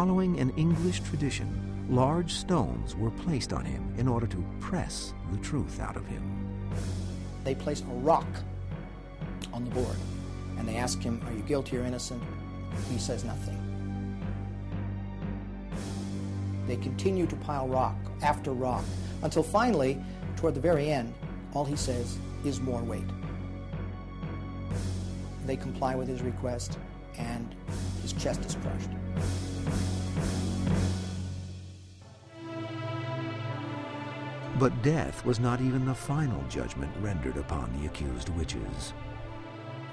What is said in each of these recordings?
Following an English tradition, large stones were placed on him in order to press the truth out of him. They place a rock on the board, and they ask him, "Are you guilty or innocent?" He says nothing. They continue to pile rock after rock, until finally, toward the very end, all he says is more weight. They comply with his request, and his chest is crushed. But death was not even the final judgment rendered upon the accused witches.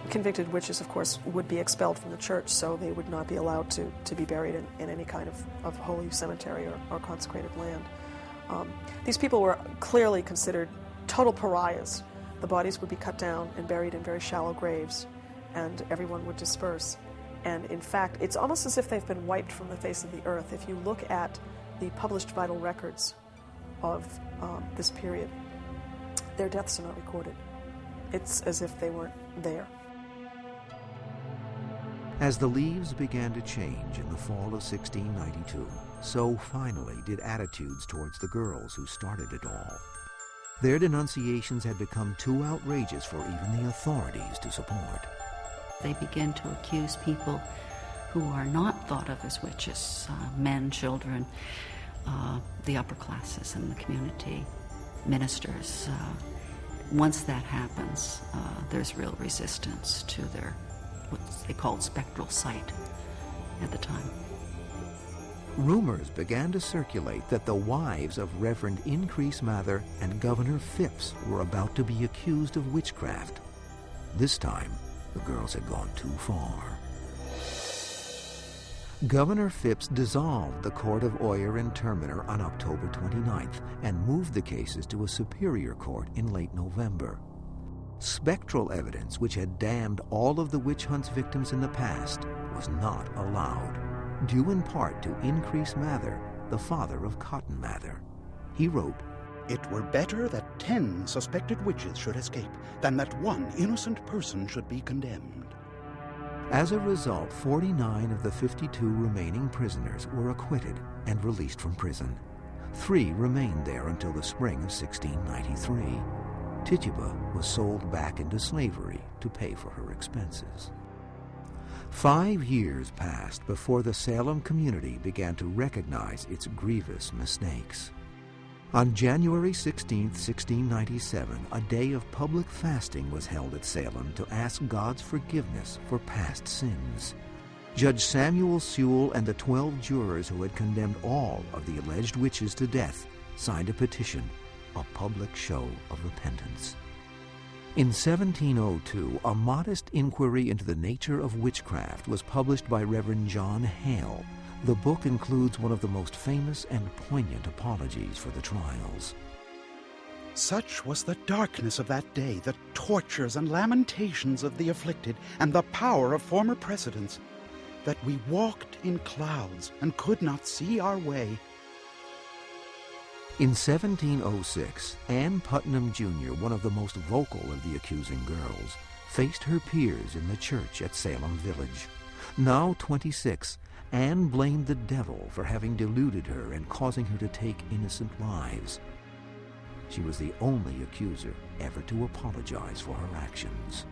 Convicted witches, of course, would be expelled from the church, so they would not be allowed to be buried in any kind of holy cemetery or consecrated land. These people were clearly considered total pariahs. The bodies would be cut down and buried in very shallow graves, and everyone would disperse. And in fact, it's almost as if they've been wiped from the face of the earth. If you look at the published vital records of this period, their deaths are not recorded. It's as if they weren't there. As the leaves began to change in the fall of 1692, so finally did attitudes towards the girls who started it all. Their denunciations had become too outrageous for even the authorities to support. They begin to accuse people who are not thought of as witches, men, children, the upper classes in the community, ministers. Once that happens, there's real resistance to their, what they called spectral sight at the time. Rumors began to circulate that the wives of Reverend Increase Mather and Governor Phipps were about to be accused of witchcraft. This time, the girls had gone too far. Governor Phipps dissolved the Court of Oyer and Terminer on October 29th and moved the cases to a superior court in late November. Spectral evidence, which had damned all of the witch hunt's victims in the past, was not allowed, due in part to Increase Mather, the father of Cotton Mather. He wrote, "It were better that 10 suspected witches should escape than that 1 innocent person should be condemned." As a result, 49 of the 52 remaining prisoners were acquitted and released from prison. 3 remained there until the spring of 1693. Tituba was sold back into slavery to pay for her expenses. 5 years passed before the Salem community began to recognize its grievous mistakes. On January 16, 1697, a day of public fasting was held at Salem to ask God's forgiveness for past sins. Judge Samuel Sewell and the 12 jurors who had condemned all of the alleged witches to death signed a petition, a public show of repentance. In 1702, a modest inquiry into the nature of witchcraft was published by Reverend John Hale. The book includes one of the most famous and poignant apologies for the trials. Such was the darkness of that day, the tortures and lamentations of the afflicted, and the power of former precedents, that we walked in clouds and could not see our way. In 1706, Ann Putnam Jr., one of the most vocal of the accusing girls, faced her peers in the church at Salem Village. Now 26, Anne blamed the devil for having deluded her and causing her to take innocent lives. She was the only accuser ever to apologize for her actions.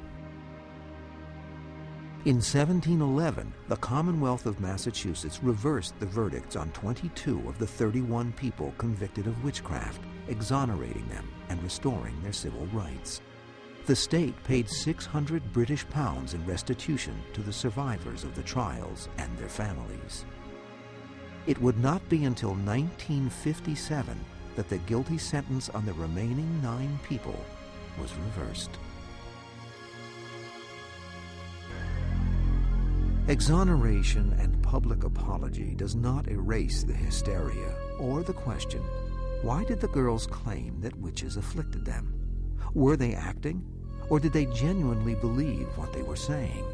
In 1711, the Commonwealth of Massachusetts reversed the verdicts on 22 of the 31 people convicted of witchcraft, exonerating them and restoring their civil rights. The state paid £600 British in restitution to the survivors of the trials and their families. It would not be until 1957 that the guilty sentence on the remaining 9 people was reversed. Exoneration and public apology does not erase the hysteria or the question, why did the girls claim that witches afflicted them? Were they acting, or did they genuinely believe what they were saying?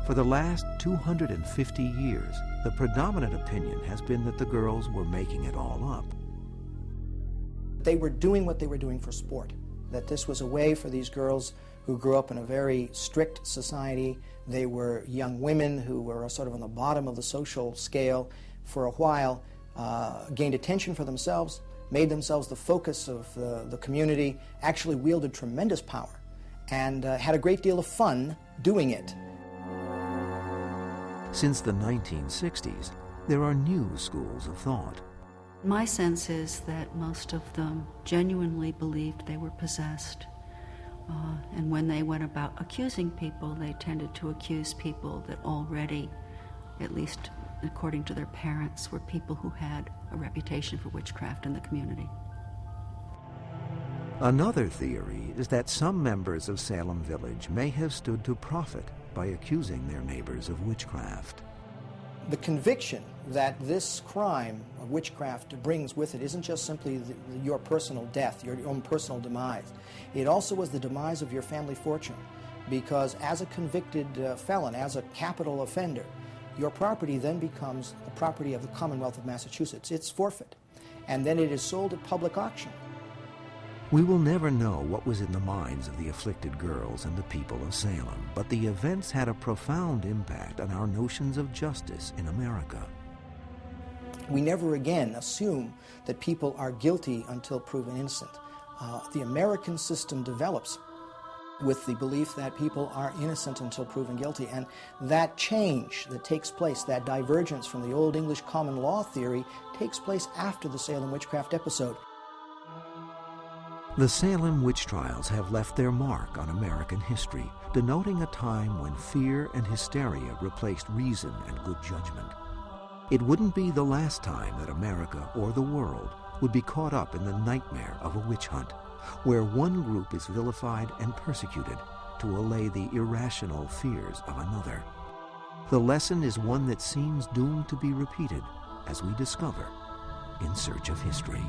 For the last 250 years, the predominant opinion has been that the girls were making it all up. They were doing what they were doing for sport, that this was a way for these girls who grew up in a very strict society. They were young women who were sort of on the bottom of the social scale for a while, gained attention for themselves, made themselves the focus of the community, actually wielded tremendous power, and had a great deal of fun doing it. Since the 1960s, there are new schools of thought. My sense is that most of them genuinely believed they were possessed. And when they went about accusing people, they tended to accuse people that already, at least according to their parents, were people who had a reputation for witchcraft in the community. Another theory is that some members of Salem Village may have stood to profit by accusing their neighbors of witchcraft. The conviction that this crime of witchcraft brings with it isn't just simply your personal death, your own personal demise. It also was the demise of your family fortune, because as a convicted felon, as a capital offender, your property then becomes the property of the Commonwealth of Massachusetts. It's forfeit, and then it is sold at public auction. We will never know what was in the minds of the afflicted girls and the people of Salem, but the events had a profound impact on our notions of justice in America. We never again assume that people are guilty until proven innocent. The American system develops with the belief that people are innocent until proven guilty, and that change that takes place, that divergence from the Old English common law theory, takes place after the Salem witchcraft episode. The Salem witch trials have left their mark on American history, denoting a time when fear and hysteria replaced reason and good judgment. It wouldn't be the last time that America or the world would be caught up in the nightmare of a witch hunt, where one group is vilified and persecuted to allay the irrational fears of another. The lesson is one that seems doomed to be repeated, as we discover in Search of History.